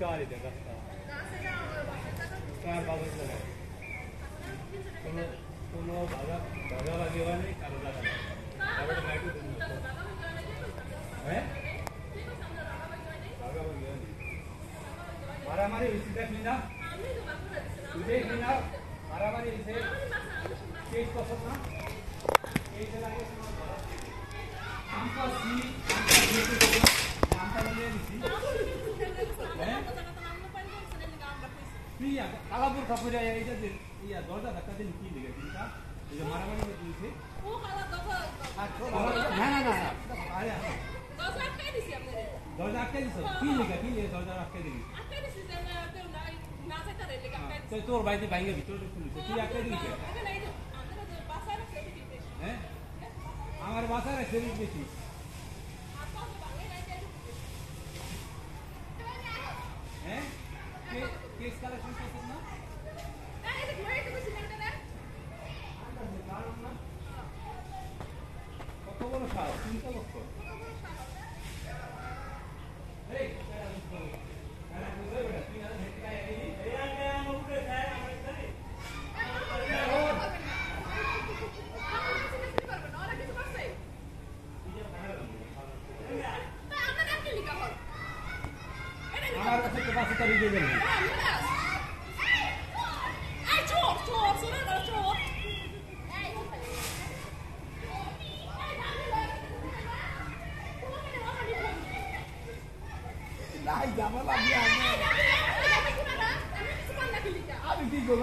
গাছ দেন গাছ কার বাবার জায়গায় কোনো ভাগা ভাগি হয় নাই কারো জায়গা নেই তারপরে মাইকু হ্যাঁ ভাগা ভাগি হয় নাই মারামারি হয়েছে দেখলি না তুই দেখলি না মারামারি হয়েছে কেস পছন্দ না এই লাগে কালাপুর কাপড় এইটা ইয়া দরজা ধাক্কা দিন কি লেগে চিন্তা এই যে মারামারি করতেছে ও কালা না না না আরে দরজা আটকে দিছি আপনারে দরজা আটকে দিছো কি লেগে দরজা আটকে দিবি আটকে দিছি যে না যাইতা রে লেগে আটকে দিছি তোর বাইরে বাইরে ভিতরে খুলিছে তুই আটকে দিবি হ্যাঁ আমার বাসা রাখছে বেশি হ্যাঁ কেস কালেকশন করছিস না কত বড় সাহস 3 লক্ষ আমার কাছে তো 5 তারিখ দিয়ে দেবেন এই চোর শুনে না চোর নাই জামা লাগি আমি কি করব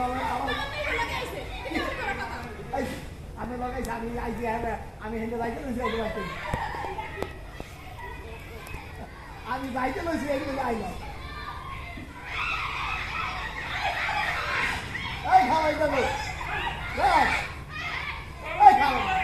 আমি লাগাইছি আমি আইছি আমি হেন্দে যাইতে লইছি আমি যাইতে লইছি এই আইলাম এই খাওয়াই দেবো এই খাওয়া